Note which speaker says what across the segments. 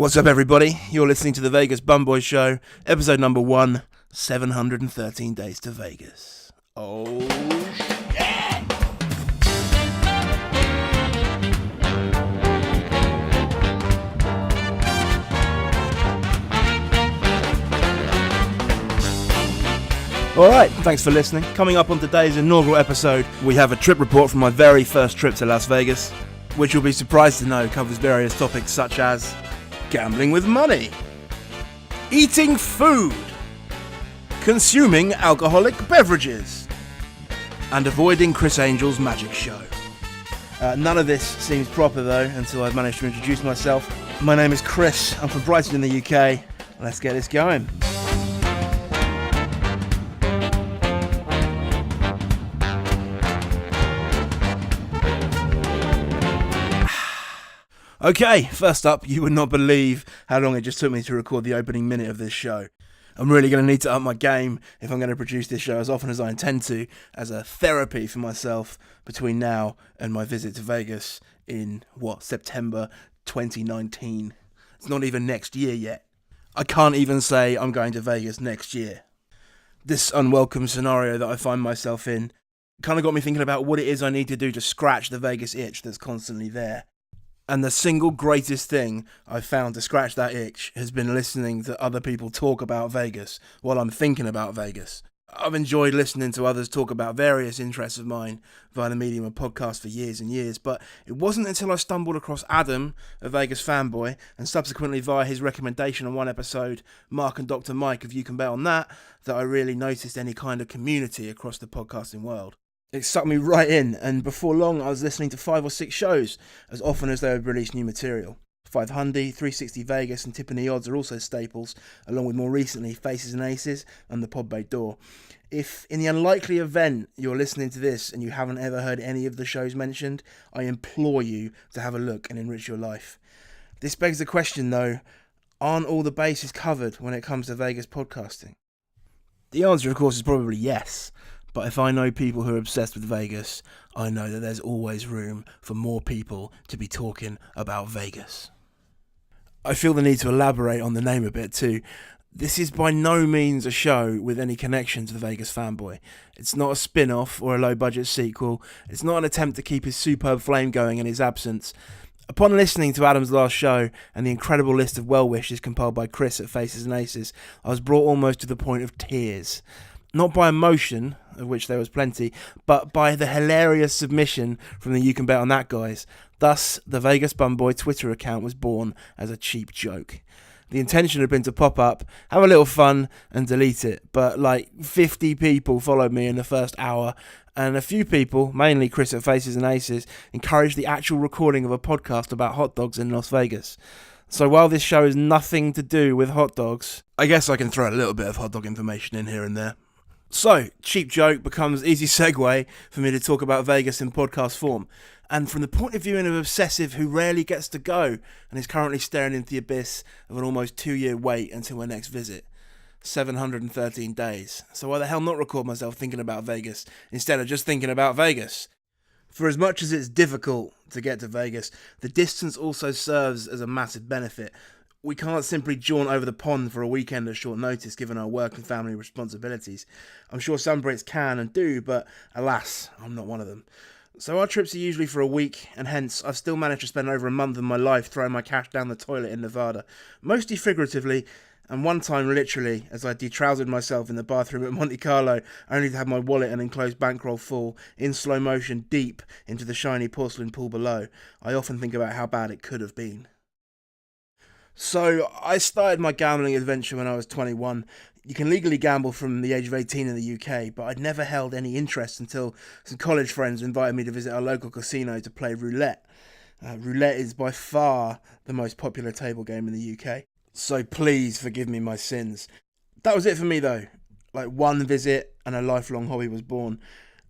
Speaker 1: What's up, everybody? You're listening to the Vegas Bumboy Show, episode number 1, 713 Days to Vegas. Oh, shit! Alright, thanks for listening. Coming up on today's inaugural episode, we have a trip report from my very first trip to Las Vegas, which you'll be surprised to know covers various topics such as gambling with money, eating food, consuming alcoholic beverages, and avoiding Chris Angel's magic show. None of this seems proper though until I've managed to introduce myself. My name is Chris, I'm from Brighton in the UK. Let's get this going. Okay, first up, you would not believe how long it just took me to record the opening minute of this show. I'm really going to need to up my game if I'm going to produce this show as often as I intend to, as a therapy for myself between now and my visit to Vegas in, September 2019. It's not even next year yet. I can't even say I'm going to Vegas next year. This unwelcome scenario that I find myself in kind of got me thinking about what it is I need to do to scratch the Vegas itch that's constantly there. And the single greatest thing I've found to scratch that itch has been listening to other people talk about Vegas while I'm thinking about Vegas. I've enjoyed listening to others talk about various interests of mine via the medium of podcasts for years and years, but it wasn't until I stumbled across Adam, a Vegas fanboy, and subsequently via his recommendation on one episode, Mark and Dr. Mike of You Can Bet On That I really noticed any kind of community across the podcasting world. It sucked me right in, and before long I was listening to 5 or 6 shows as often as they would release new material. 500, 360 Vegas and Tipping the Odds are also staples, along with more recently Faces and Aces and the Pod Bay Door. If in the unlikely event you're listening to this and you haven't ever heard any of the shows mentioned, I implore you to have a look and enrich your life. This begs the question though, aren't all the bases covered when it comes to Vegas podcasting? The answer of course is probably yes. But if I know people who are obsessed with Vegas, I know that there's always room for more people to be talking about Vegas. I feel the need to elaborate on the name a bit too. This is by no means a show with any connection to the Vegas fanboy. It's not a spin-off or a low-budget sequel. It's not an attempt to keep his superb flame going in his absence. Upon listening to Adam's last show and the incredible list of well wishes compiled by Chris at Faces and Aces, I was brought almost to the point of tears. Not by emotion, of which there was plenty, but by the hilarious submission from the You Can Bet On That guys. Thus, the Vegas Bumboy Twitter account was born as a cheap joke. The intention had been to pop up, have a little fun, and delete it, but like 50 people followed me in the first hour, and a few people, mainly Chris at Faces and Aces, encouraged the actual recording of a podcast about hot dogs in Las Vegas. So while this show is nothing to do with hot dogs, I guess I can throw a little bit of hot dog information in here and there. So, cheap joke becomes easy segue for me to talk about Vegas in podcast form. And from the point of view of an obsessive who rarely gets to go and is currently staring into the abyss of an almost 2-year wait until my next visit. 713 days. So why the hell not record myself thinking about Vegas instead of just thinking about Vegas? For as much as it's difficult to get to Vegas, the distance also serves as a massive benefit. We can't simply jaunt over the pond for a weekend at short notice given our work and family responsibilities. I'm sure some Brits can and do, but alas, I'm not one of them. So our trips are usually for a week, and hence I've still managed to spend over a month of my life throwing my cash down the toilet in Nevada, mostly figuratively, and one time literally, as I detrousered myself in the bathroom at Monte Carlo, only to have my wallet and enclosed bankroll fall, in slow motion, deep into the shiny porcelain pool below. I often think about how bad it could have been. So, I started my gambling adventure when I was 21. You can legally gamble from the age of 18 in the UK, but I'd never held any interest until some college friends invited me to visit our local casino to play roulette. Roulette is by far the most popular table game in the UK, so please forgive me my sins. That was it for me though. Like one visit and a lifelong hobby was born.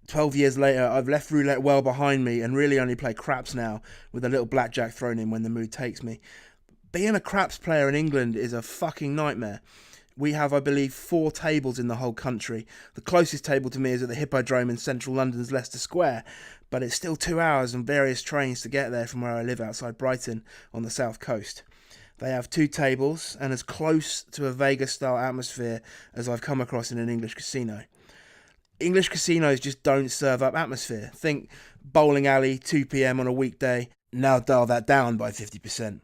Speaker 1: 12 years later, I've left roulette well behind me and really only play craps now, with a little blackjack thrown in when the mood takes me. Being a craps player in England is a fucking nightmare. We have, I believe, 4 tables in the whole country. The closest table to me is at the Hippodrome in central London's Leicester Square, but it's still 2 hours and various trains to get there from where I live outside Brighton on the south coast. They have 2 tables and as close to a Vegas-style atmosphere as I've come across in an English casino. English casinos just don't serve up atmosphere. Think bowling alley, 2 p.m. on a weekday. Now dial that down by 50%.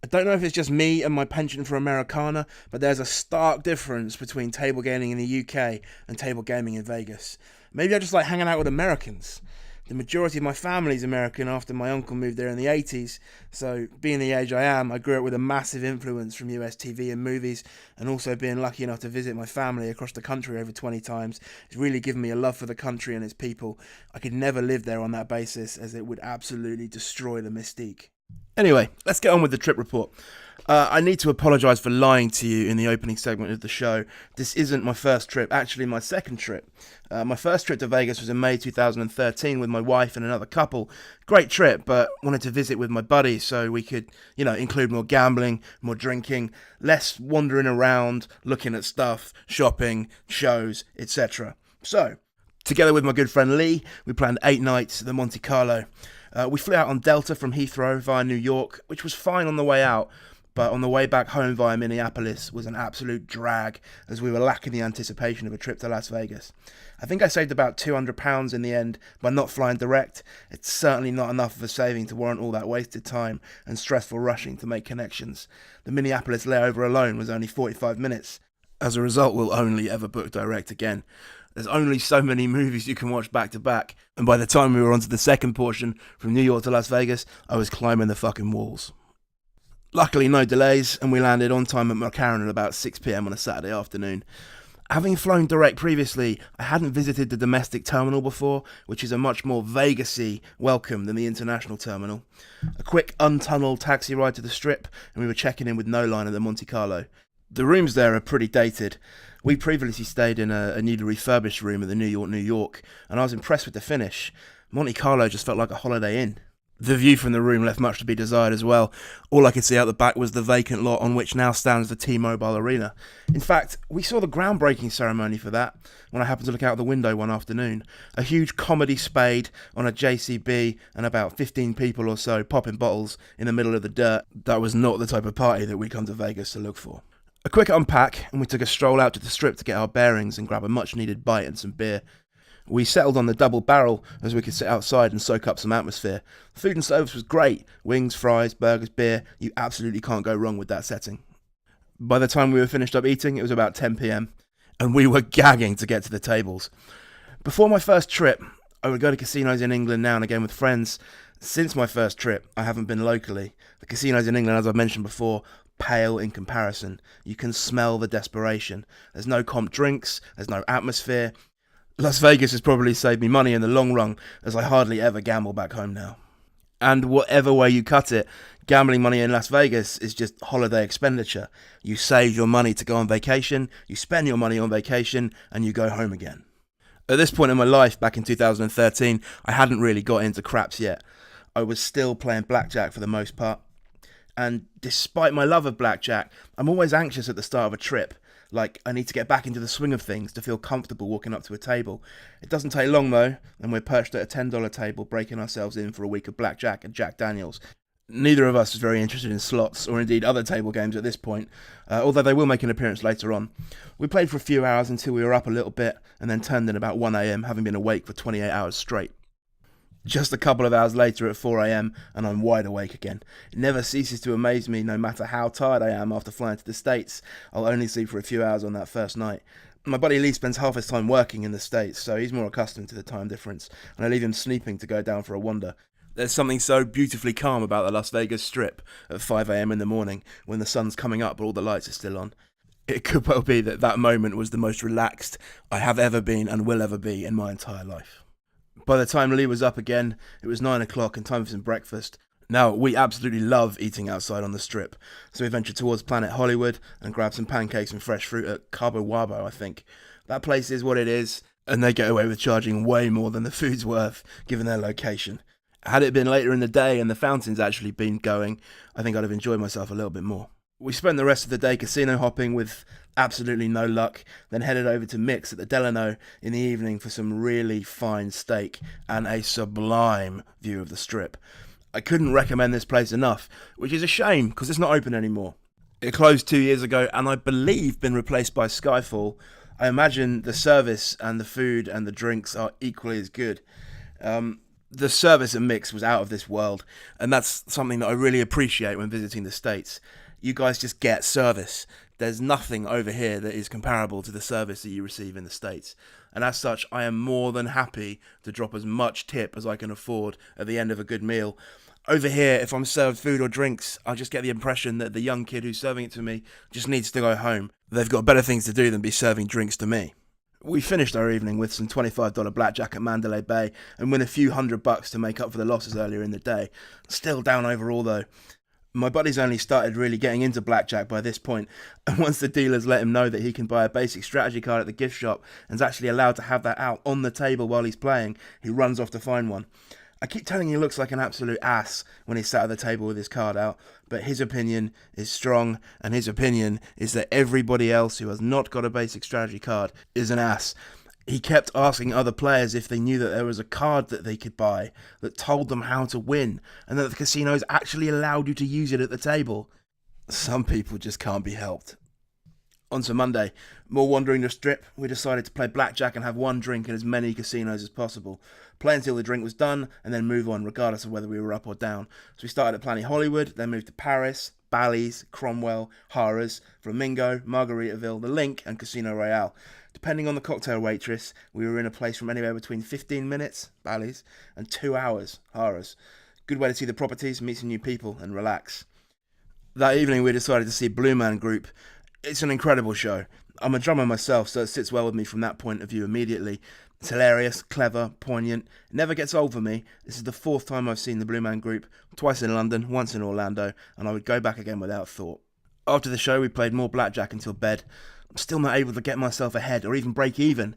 Speaker 1: I don't know if it's just me and my penchant for Americana, but there's a stark difference between table gaming in the UK and table gaming in Vegas. Maybe I just like hanging out with Americans. The majority of my family is American after my uncle moved there in the 80s, so being the age I am, I grew up with a massive influence from US TV and movies, and also being lucky enough to visit my family across the country over 20 times. It's really given me a love for the country and its people. I could never live there on that basis, as it would absolutely destroy the mystique. Anyway, let's get on with the trip report. I need to apologise for lying to you in the opening segment of the show. This isn't my first trip, actually my second trip. My first trip to Vegas was in May 2013 with my wife and another couple. Great trip, but wanted to visit with my buddy so we could, include more gambling, more drinking, less wandering around, looking at stuff, shopping, shows, etc. So, together with my good friend Lee, we planned 8 nights at the Monte Carlo. We flew out on Delta from Heathrow via New York, which was fine on the way out, but on the way back home via Minneapolis was an absolute drag as we were lacking the anticipation of a trip to Las Vegas. I think I saved about £200 in the end by not flying direct. It's certainly not enough of a saving to warrant all that wasted time and stressful rushing to make connections. The Minneapolis layover alone was only 45 minutes. As a result, we'll only ever book direct again. There's only so many movies you can watch back to back, and by the time we were onto the second portion from New York to Las Vegas, I was climbing the fucking walls. Luckily, no delays, and we landed on time at McCarran at about 6 p.m. on a Saturday afternoon. Having flown direct previously, I hadn't visited the domestic terminal before, which is a much more Vegas-y welcome than the international terminal. A quick untunneled taxi ride to the Strip, and we were checking in with No Line at the Monte Carlo. The rooms there are pretty dated. We previously stayed in a newly refurbished room at the New York, and I was impressed with the finish. Monte Carlo just felt like a Holiday Inn. The view from the room left much to be desired as well. All I could see out the back was the vacant lot on which now stands the T-Mobile Arena. In fact, we saw the groundbreaking ceremony for that when I happened to look out the window one afternoon. A huge comedy spade on a JCB and about 15 people or so popping bottles in the middle of the dirt. That was not the type of party that we come to Vegas to look for. A quick unpack, and we took a stroll out to the Strip to get our bearings and grab a much-needed bite and some beer. We settled on the double barrel as we could sit outside and soak up some atmosphere. Food and service was great. Wings, fries, burgers, beer. You absolutely can't go wrong with that setting. By the time we were finished up eating, it was about 10 p.m, and we were gagging to get to the tables. Before my first trip, I would go to casinos in England now and again with friends. Since my first trip, I haven't been locally. The casinos in England, as I've mentioned before, pale in comparison. You can smell the desperation. There's no comp drinks, there's no atmosphere. Las Vegas has probably saved me money in the long run, as I hardly ever gamble back home now. And whatever way you cut it, gambling money in Las Vegas is just holiday expenditure. You save your money to go on vacation, you spend your money on vacation, and you go home again. At this point in my life, back in 2013, I hadn't really got into craps yet. I was still playing blackjack for the most part. And despite my love of blackjack, I'm always anxious at the start of a trip. Like, I need to get back into the swing of things to feel comfortable walking up to a table. It doesn't take long, though, and we're perched at a $10 table, breaking ourselves in for a week of blackjack and Jack Daniels. Neither of us was very interested in slots, or indeed other table games at this point, although they will make an appearance later on. We played for a few hours until we were up a little bit, and then turned in about 1 a.m, having been awake for 28 hours straight. Just a couple of hours later at 4 a.m, and I'm wide awake again. It never ceases to amaze me, no matter how tired I am after flying to the States. I'll only sleep for a few hours on that first night. My buddy Lee spends half his time working in the States, so he's more accustomed to the time difference, and I leave him sleeping to go down for a wander. There's something so beautifully calm about the Las Vegas Strip at 5 a.m. in the morning when the sun's coming up but all the lights are still on. It could well be that moment was the most relaxed I have ever been and will ever be in my entire life. By the time Lee was up again, it was 9 o'clock and time for some breakfast. Now, we absolutely love eating outside on the Strip, so we ventured towards Planet Hollywood and grabbed some pancakes and fresh fruit at Cabo Wabo, I think. That place is what it is, and they get away with charging way more than the food's worth, given their location. Had it been later in the day and the fountains actually been going, I think I'd have enjoyed myself a little bit more. We spent the rest of the day casino hopping with absolutely no luck, then headed over to Mix at the Delano in the evening for some really fine steak and a sublime view of the Strip. I couldn't recommend this place enough, which is a shame because it's not open anymore. It closed 2 years ago and I believe been replaced by Skyfall. I imagine the service and the food and the drinks are equally as good. The service and mix was out of this world, and that's something that I really appreciate when visiting the States. You guys just get service. There's nothing over here that is comparable to the service that you receive in the States. And as such, I am more than happy to drop as much tip as I can afford at the end of a good meal. Over here, if I'm served food or drinks, I just get the impression that the young kid who's serving it to me just needs to go home. They've got better things to do than be serving drinks to me. We finished our evening with some $25 blackjack at Mandalay Bay and win a few $100 to make up for the losses earlier in the day. Still down overall though. My buddy's only started really getting into blackjack by this point, and once the dealers let him know that he can buy a basic strategy card at the gift shop and is actually allowed to have that out on the table while he's playing, he runs off to find one. I keep telling you he looks like an absolute ass when he's sat at the table with his card out, but his opinion is strong, and his opinion is that everybody else who has not got a basic strategy card is an ass. He kept asking other players if they knew that there was a card that they could buy that told them how to win, and that the casinos actually allowed you to use it at the table. Some people just can't be helped. On to Monday, more wandering the strip, we decided to play blackjack and have one drink in as many casinos as possible. Play until the drink was done, and then move on regardless of whether we were up or down. So we started at Planet Hollywood, then moved to Paris, Bally's, Cromwell, Harrah's, Flamingo, Margaritaville, The Link, and Casino Royale. Depending on the cocktail waitress, we were in a place from anywhere between 15 minutes, Bally's, and 2 hours, Harrah's. Good way to see the properties, meet some new people, and relax. That evening we decided to see Blue Man Group. It's an incredible show. I'm a drummer myself, so it sits well with me from that point of view immediately. It's hilarious, clever, poignant. It never gets old for me. This is the 4th time I've seen the Blue Man Group, twice in London, once in Orlando, and I would go back again without thought. After the show, we played more blackjack until bed. I'm still not able to get myself ahead or even break even.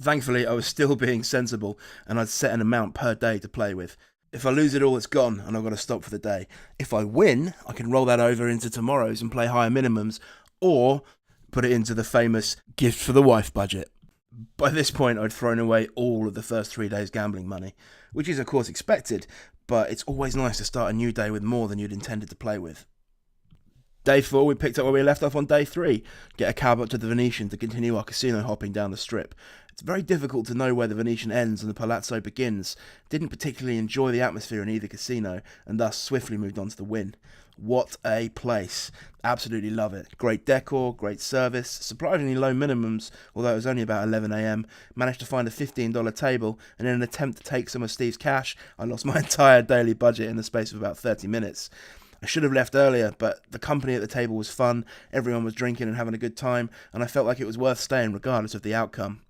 Speaker 1: Thankfully, I was still being sensible, and I'd set an amount per day to play with. If I lose it all, it's gone, and I've got to stop for the day. If I win, I can roll that over into tomorrow's and play higher minimums, or put it into the famous gift for the wife budget. By this point, I'd thrown away all of the first 3 days' gambling money, which is of course expected, but it's always nice to start a new day with more than you'd intended to play with. Day 4, we picked up where we left off on day 3, get a cab up to the Venetian to continue our casino hopping down the strip. It's very difficult to know where the Venetian ends and the Palazzo begins. Didn't particularly enjoy the atmosphere in either casino, and thus swiftly moved on to the Wynn. What a place. Absolutely love it. Great decor, great service, surprisingly low minimums, although it was only about 11 AM. Managed to find a $15 table, and in an attempt to take some of Steve's cash, I lost my entire daily budget in the space of about 30 minutes. I should have left earlier, but the company at the table was fun, everyone was drinking and having a good time, and I felt like it was worth staying regardless of the outcome.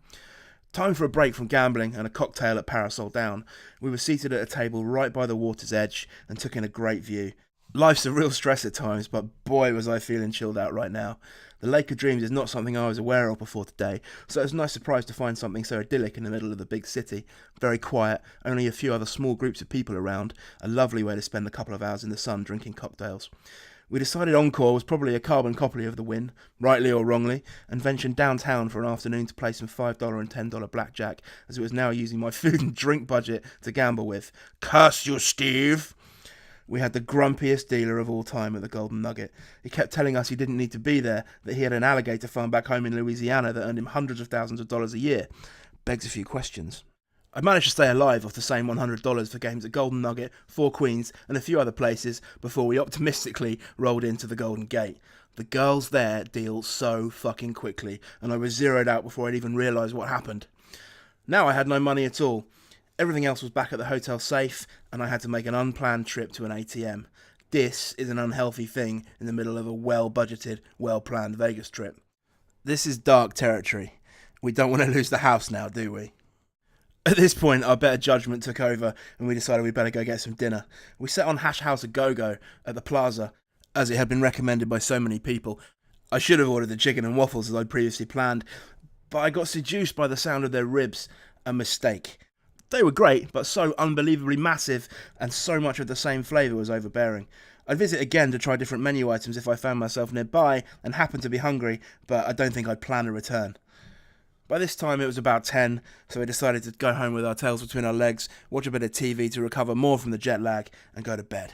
Speaker 1: Time for a break from gambling and a cocktail at Parasol Down. We were seated at a table right by the water's edge and took in a great view. Life's a real stress at times, but boy was I feeling chilled out right now. The Lake of Dreams is not something I was aware of before today, so it was a nice surprise to find something so idyllic in the middle of the big city. Very quiet, only a few other small groups of people around, a lovely way to spend a couple of hours in the sun drinking cocktails. We decided Encore was probably a carbon copy of the Wynn, rightly or wrongly, and ventured downtown for an afternoon to play some $5 and $10 blackjack, as it was now using my food and drink budget to gamble with. Curse you, Steve! We had the grumpiest dealer of all time at the Golden Nugget. He kept telling us he didn't need to be there, that he had an alligator farm back home in Louisiana that earned him hundreds of thousands of dollars a year. Begs a few questions. I managed to stay alive off the same $100 for games at Golden Nugget, Four Queens, and a few other places before we optimistically rolled into the Golden Gate. The girls there deal so fucking quickly, and I was zeroed out before I'd even realised what happened. Now I had no money at all. Everything else was back at the hotel safe, and I had to make an unplanned trip to an ATM. This is an unhealthy thing in the middle of a well-budgeted, well-planned Vegas trip. This is dark territory. We don't want to lose the house now, do we? At this point, our better judgment took over, and we decided we'd better go get some dinner. We set on Hash House A Go-Go at the Plaza, as it had been recommended by so many people. I should have ordered the chicken and waffles as I'd previously planned, but I got seduced by the sound of their ribs. A mistake. They were great, but so unbelievably massive, and so much of the same flavour was overbearing. I'd visit again to try different menu items if I found myself nearby and happened to be hungry, but I don't think I'd plan a return. By this time it was about 10, so we decided to go home with our tails between our legs, watch a bit of TV to recover more from the jet lag, and go to bed.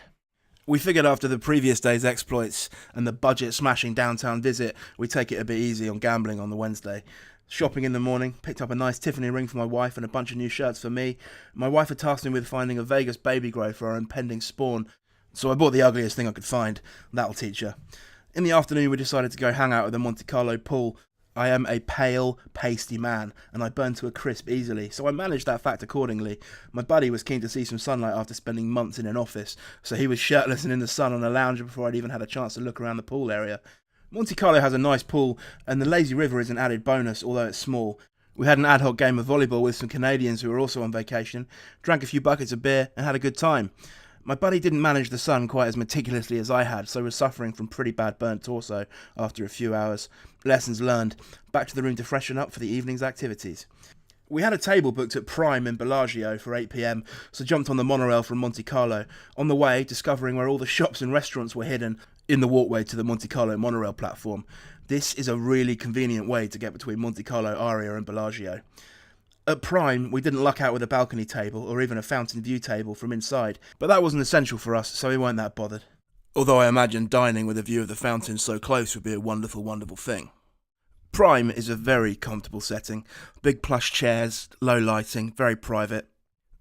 Speaker 1: We figured after the previous day's exploits and the budget-smashing downtown visit, we'd take it a bit easy on gambling on the Wednesday. Shopping in the morning, picked up a nice Tiffany ring for my wife and a bunch of new shirts for me. My wife had tasked me with finding a Vegas baby grow for our impending spawn, so I bought the ugliest thing I could find. That'll teach her. In the afternoon we decided to go hang out at the Monte Carlo pool. I am a pale, pasty man, and I burn to a crisp easily, so I managed that fact accordingly. My buddy was keen to see some sunlight after spending months in an office, so he was shirtless and in the sun on a lounger before I'd even had a chance to look around the pool area. Monte Carlo has a nice pool, and the lazy river is an added bonus, although it's small. We had an ad hoc game of volleyball with some Canadians who were also on vacation, drank a few buckets of beer, and had a good time. My buddy didn't manage the sun quite as meticulously as I had, so was suffering from pretty bad burnt torso after a few hours. Lessons learned. Back to the room to freshen up for the evening's activities. We had a table booked at Prime in Bellagio for 8 p.m, so jumped on the monorail from Monte Carlo. On the way, discovering where all the shops and restaurants were hidden in the walkway to the Monte Carlo monorail platform. This is a really convenient way to get between Monte Carlo Aria and Bellagio. At Prime, we didn't luck out with a balcony table or even a fountain view table from inside, but that wasn't essential for us, so we weren't that bothered. Although I imagine dining with a view of the fountain so close would be a wonderful, wonderful thing. Prime is a very comfortable setting. Big plush chairs, low lighting, very private.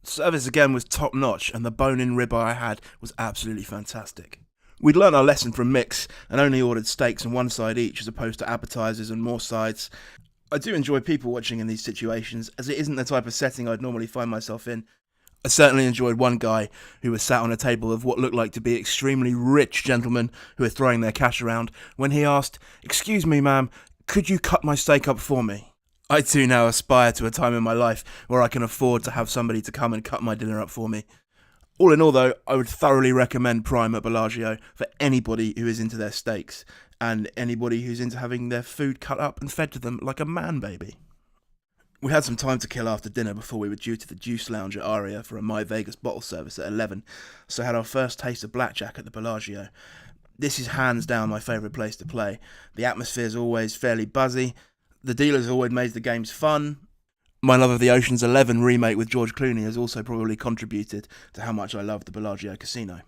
Speaker 1: Service again was top notch, and the bone-in ribeye I had was absolutely fantastic. We'd learnt our lesson from Mick's and only ordered steaks and one side each as opposed to appetizers and more sides. I do enjoy people watching in these situations, as it isn't the type of setting I'd normally find myself in. I certainly enjoyed one guy who was sat on a table of what looked like to be extremely rich gentlemen who were throwing their cash around when he asked, "Excuse me, ma'am, could you cut my steak up for me?" I too now aspire to a time in my life where I can afford to have somebody to come and cut my dinner up for me. All in all though, I would thoroughly recommend Prime at Bellagio for anybody who is into their steaks, and anybody who's into having their food cut up and fed to them like a man baby. We had some time to kill after dinner before we were due to the Juice Lounge at Aria for a My Vegas bottle service at 11, so had our first taste of blackjack at the Bellagio. This is hands down my favourite place to play. The atmosphere's always fairly buzzy, the dealers always made the games fun. My love of the Ocean's 11 remake with George Clooney has also probably contributed to how much I love the Bellagio Casino.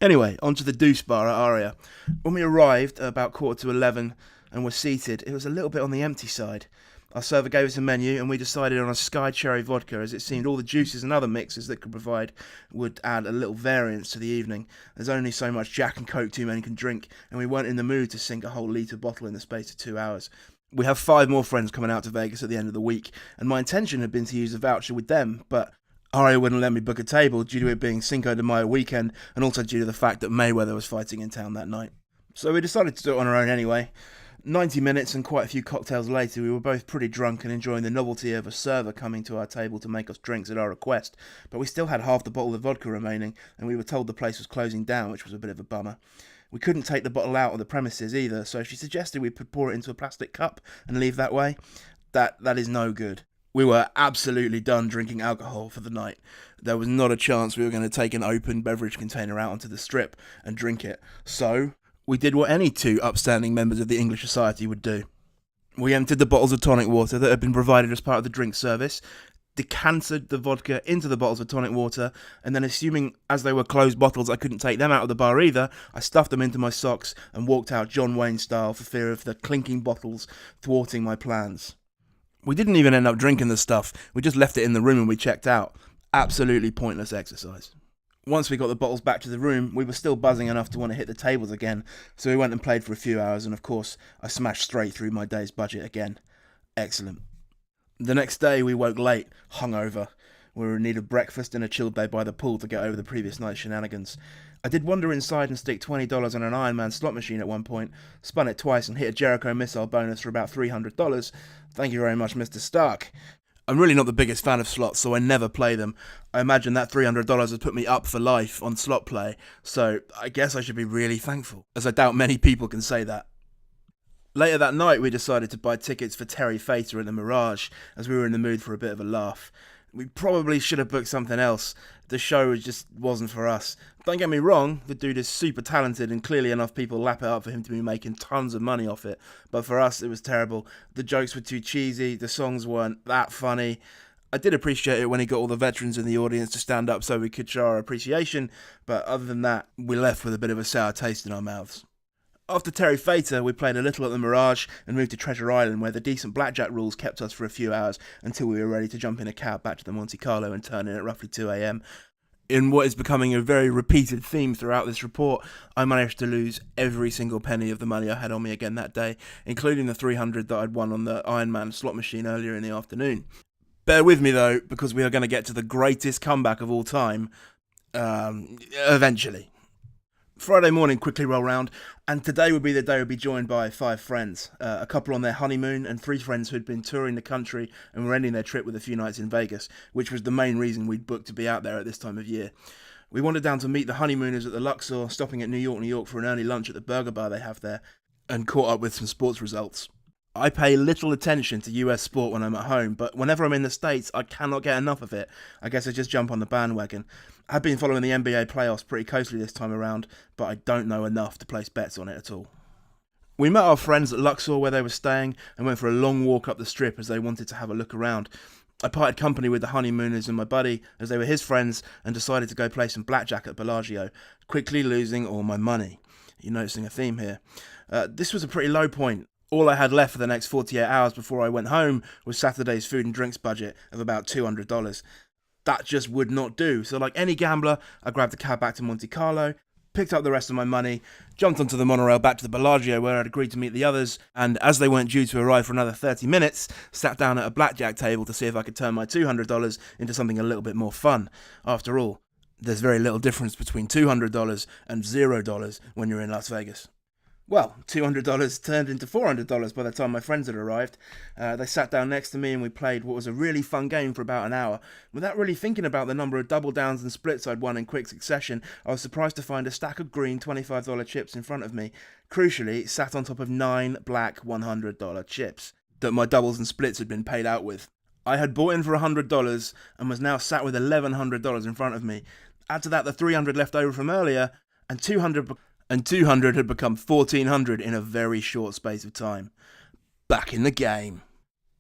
Speaker 1: Anyway, onto the Deuce Bar at Aria. When we arrived at about 11:15 and were seated, it was a little bit on the empty side. Our server gave us a menu and we decided on a Sky Cherry vodka, as it seemed all the juices and other mixes that could provide would add a little variance to the evening. There's only so much Jack and Coke two men can drink, and we weren't in the mood to sink a whole litre bottle in the space of 2 hours. We have 5 more friends coming out to Vegas at the end of the week, and my intention had been to use a voucher with them, but Aria wouldn't let me book a table due to it being Cinco de Mayo weekend, and also due to the fact that Mayweather was fighting in town that night. So we decided to do it on our own anyway. 90 minutes and quite a few cocktails later, we were both pretty drunk and enjoying the novelty of a server coming to our table to make us drinks at our request, but we still had half the bottle of vodka remaining, and we were told the place was closing down, which was a bit of a bummer. We couldn't take the bottle out of the premises either, so she suggested we could pour it into a plastic cup and leave that way. That is no good. We were absolutely done drinking alcohol for the night. There was not a chance we were going to take an open beverage container out onto the strip and drink it. So we did what any 2 upstanding members of the English society would do. We emptied the bottles of tonic water that had been provided as part of the drink service, decanted the vodka into the bottles of tonic water, and then, assuming as they were closed bottles I couldn't take them out of the bar either, I stuffed them into my socks and walked out John Wayne style for fear of the clinking bottles thwarting my plans. We didn't even end up drinking the stuff, we just left it in the room and we checked out. Absolutely pointless exercise. Once we got the bottles back to the room, we were still buzzing enough to want to hit the tables again, so we went and played for a few hours, and of course I smashed straight through my day's budget again. Excellent. The next day we woke late, hungover. We were in need of breakfast and a chilled day by the pool to get over the previous night's shenanigans. I did wander inside and stick $20 on an Iron Man slot machine at one point, spun it twice and hit a Jericho missile bonus for about $300. Thank you very much, Mr. Stark. I'm really not the biggest fan of slots, so I never play them. I imagine that $300 has put me up for life on slot play, so I guess I should be really thankful, as I doubt many people can say that. Later that night we decided to buy tickets for Terry Fator at the Mirage, as we were in the mood for a bit of a laugh. We probably should have booked something else. The show just wasn't for us. Don't get me wrong, the dude is super talented and clearly enough people lap it up for him to be making tons of money off it. But for us, it was terrible. The jokes were too cheesy, the songs weren't that funny. I did appreciate it when he got all the veterans in the audience to stand up so we could show our appreciation, but other than that, we left with a bit of a sour taste in our mouths. After Terry Fator, we played a little at the Mirage and moved to Treasure Island, where the decent blackjack rules kept us for a few hours until we were ready to jump in a cab back to the Monte Carlo and turn in at roughly 2 a.m. In what is becoming a very repeated theme throughout this report, I managed to lose every single penny of the money I had on me again that day, including the 300 that I'd won on the Iron Man slot machine earlier in the afternoon. Bear with me though, because we are going to get to the greatest comeback of all time, eventually. Friday morning quickly roll round, and today would be the day we'd be joined by 5 friends, a couple on their honeymoon and 3 friends who had been touring the country and were ending their trip with a few nights in Vegas, which was the main reason we'd booked to be out there at this time of year. We wandered down to meet the honeymooners at the Luxor, stopping at New York for an early lunch at the burger bar they have there, and caught up with some sports results. I pay little attention to US sport when I'm at home, but whenever I'm in the States, I cannot get enough of it. I guess I just jump on the bandwagon. I've been following the NBA playoffs pretty closely this time around, but I don't know enough to place bets on it at all. We met our friends at Luxor where they were staying and went for a long walk up the strip as they wanted to have a look around. I parted company with the honeymooners and my buddy as they were his friends and decided to go play some blackjack at Bellagio, quickly losing all my money. You're noticing a theme here. This was a pretty low point. All I had left for the next 48 hours before I went home was Saturday's food and drinks budget of about $200. That just would not do, so like any gambler, I grabbed a cab back to Monte Carlo, picked up the rest of my money, jumped onto the monorail back to the Bellagio where I'd agreed to meet the others, and as they weren't due to arrive for another 30 minutes, sat down at a blackjack table to see if I could turn my $200 into something a little bit more fun. After all, there's very little difference between $200 and $0 when you're in Las Vegas. Well, $200 turned into $400 by the time my friends had arrived. They sat down next to me and we played what was a really fun game for about an hour. Without really thinking about the number of double downs and splits I'd won in quick succession, I was surprised to find a stack of green $25 chips in front of me. Crucially, sat on top of 9 black $100 chips that my doubles and splits had been paid out with. I had bought in for $100 and was now sat with $1,100 in front of me. Add to that the $300 left over from earlier, and $200 had become $1,400 in a very short space of time. Back in the game.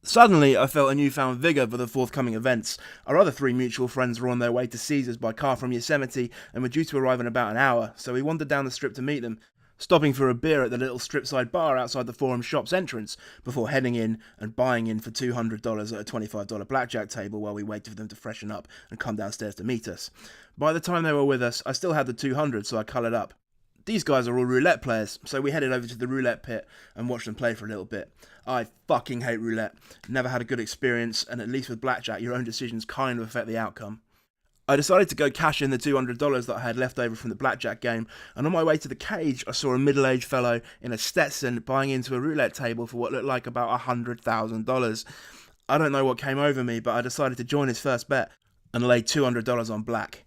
Speaker 1: Suddenly, I felt a newfound vigour for the forthcoming events. Our other 3 mutual friends were on their way to Caesars by car from Yosemite and were due to arrive in about an hour, so we wandered down the strip to meet them, stopping for a beer at the little strip-side bar outside the Forum Shop's entrance before heading in and buying in for $200 at a $25 blackjack table while we waited for them to freshen up and come downstairs to meet us. By the time they were with us, I still had the $200, so I coloured up. These guys are all roulette players, so we headed over to the roulette pit and watched them play for a little bit. I fucking hate roulette. Never had a good experience, and at least with blackjack, your own decisions kind of affect the outcome. I decided to go cash in the $200 that I had left over from the blackjack game, and on my way to the cage, I saw a middle-aged fellow in a Stetson buying into a roulette table for what looked like about $100,000. I don't know what came over me, but I decided to join his first bet and lay $200 on black.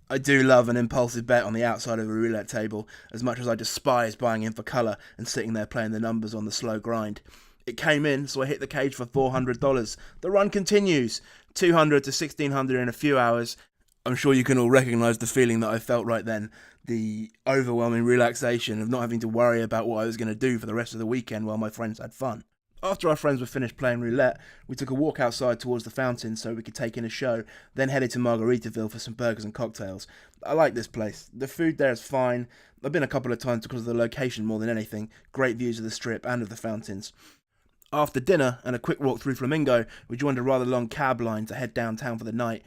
Speaker 1: I do love an impulsive bet on the outside of a roulette table, as much as I despise buying in for colour and sitting there playing the numbers on the slow grind. It came in, so I hit the cage for $400. The run continues, $200 to $1,600 in a few hours. I'm sure you can all recognise the feeling that I felt right then, the overwhelming relaxation of not having to worry about what I was going to do for the rest of the weekend while my friends had fun. After our friends were finished playing roulette, we took a walk outside towards the fountain so we could take in a show, then headed to Margaritaville for some burgers and cocktails. I like this place. The food there is fine. I've been a couple of times because of the location more than anything. Great views of the strip and of the fountains. After dinner and a quick walk through Flamingo, we joined a rather long cab line to head downtown for the night.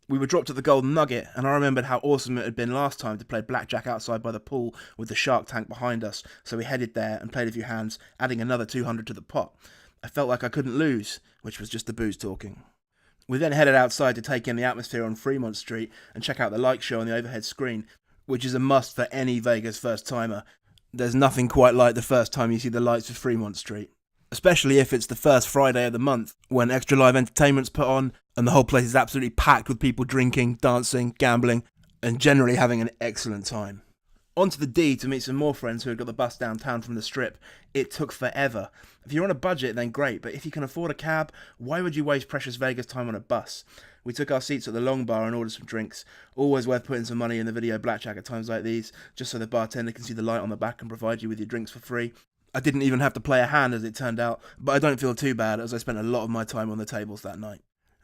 Speaker 1: We were dropped at the Golden Nugget, and I remembered how awesome it had been last time to play blackjack outside by the pool with the shark tank behind us, so we headed there and played a few hands, adding another $200 to the pot. I felt like I couldn't lose, which was just the booze talking. We then headed outside to take in the atmosphere on Fremont Street and check out the light show on the overhead screen, which is a must for any Vegas first-timer. There's nothing quite like the first time you see the lights of Fremont Street. Especially if it's the first Friday of the month, when extra live entertainment's put on, and the whole place is absolutely packed with people drinking, dancing, gambling, and generally having an excellent time. On to the D to meet some more friends who had got the bus downtown from the Strip. It took forever. If you're on a budget, then great, but if you can afford a cab, why would you waste precious Vegas time on a bus? We took our seats at the long bar and ordered some drinks. Always worth putting some money in the video blackjack at times like these, just so the bartender can see the light on the back and provide you with your drinks for free. I didn't even have to play a hand as it turned out, but I don't feel too bad as I spent a lot of my time on the tables that night.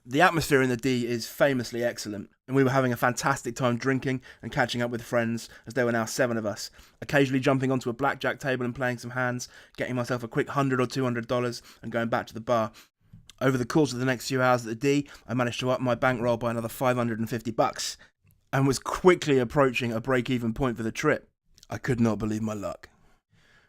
Speaker 1: The atmosphere in the D is famously excellent, and we were having a fantastic time drinking and catching up with friends, as there were now 7 of us, occasionally jumping onto a blackjack table and playing some hands, getting myself a quick $100 or $200 and going back to the bar. Over the course of the next few hours at the D, I managed to up my bankroll by another $550 and was quickly approaching a break-even point for the trip. I could not believe my luck.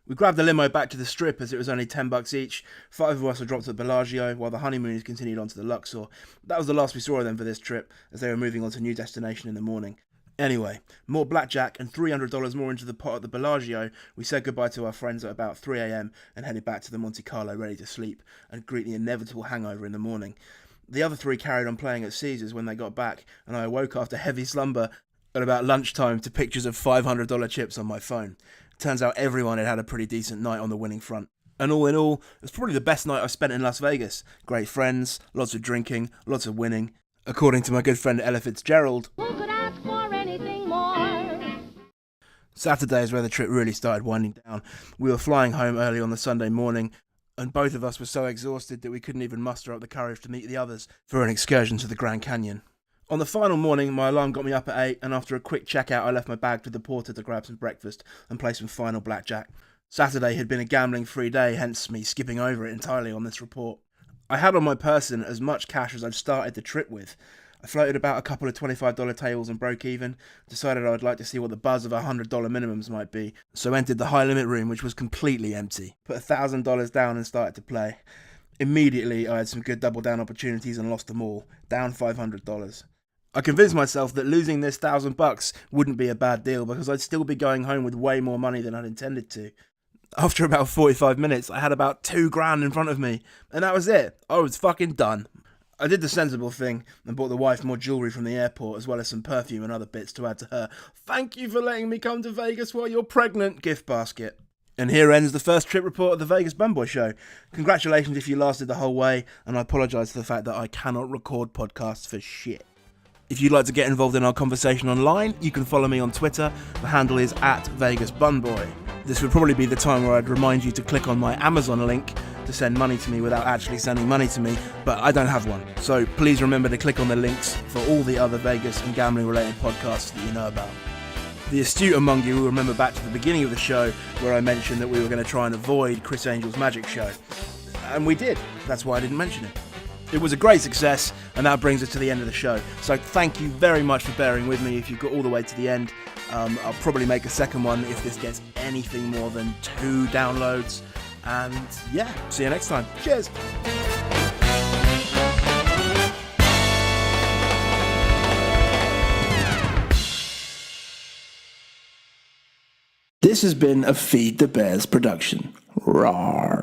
Speaker 1: We grabbed the limo back to the Strip as it was only $10 each. 5 of us were dropped to the Bellagio while the honeymooners continued on to the Luxor. That was the last we saw of them for this trip, as they were moving on to a new destination in the morning. Anyway, more blackjack and $300 more into the pot at the Bellagio, we said goodbye to our friends at about 3 a.m. and headed back to the Monte Carlo ready to sleep and greet the inevitable hangover in the morning. The other 3 carried on playing at Caesars when they got back, and I awoke after heavy slumber at about lunchtime to pictures of $500 chips on my phone. Turns out everyone had had a pretty decent night on the winning front. And all in all, it was probably the best night I've spent in Las Vegas. Great friends, lots of drinking, lots of winning. According to my good friend Ella Fitzgerald,
Speaker 2: who could ask for anything more?
Speaker 1: Saturday is where the trip really started winding down. We were flying home early on the Sunday morning, and both of us were so exhausted that we couldn't even muster up the courage to meet the others for an excursion to the Grand Canyon. On the final morning, my alarm got me up at 8, and after a quick checkout, I left my bag with the porter to grab some breakfast and play some final blackjack. Saturday had been a gambling-free day, hence me skipping over it entirely on this report. I had on my person as much cash as I'd started the trip with. I floated about a couple of $25 tables and broke even, decided I would like to see what the buzz of $100 minimums might be, so entered the high-limit room, which was completely empty. Put $1,000 down and started to play. Immediately, I had some good double-down opportunities and lost them all, down $500. I convinced myself that losing this $1,000 wouldn't be a bad deal because I'd still be going home with way more money than I'd intended to. After about 45 minutes, I had about $2,000 in front of me, and that was it. I was fucking done. I did the sensible thing and bought the wife more jewellery from the airport as well as some perfume and other bits to add to her "Thank you for letting me come to Vegas while you're pregnant" gift basket. And here ends the first trip report of the Vegas Bumboy Show. Congratulations if you lasted the whole way, and I apologise for the fact that I cannot record podcasts for shit. If you'd like to get involved in our conversation online, you can follow me on Twitter. The handle is @VegasBunboy. This would probably be the time where I'd remind you to click on my Amazon link to send money to me without actually sending money to me, but I don't have one. So please remember to click on the links for all the other Vegas and gambling related podcasts that you know about. The astute among you will remember back to the beginning of the show where I mentioned that we were going to try and avoid Chris Angel's magic show. And we did. That's why I didn't mention it. It was a great success, and that brings us to the end of the show. So thank you very much for bearing with me if you've got all the way to the end. I'll probably make a second one if this gets anything more than 2 downloads. And yeah, see you next time. Cheers! This has been a Feed the Bears production. Rawr.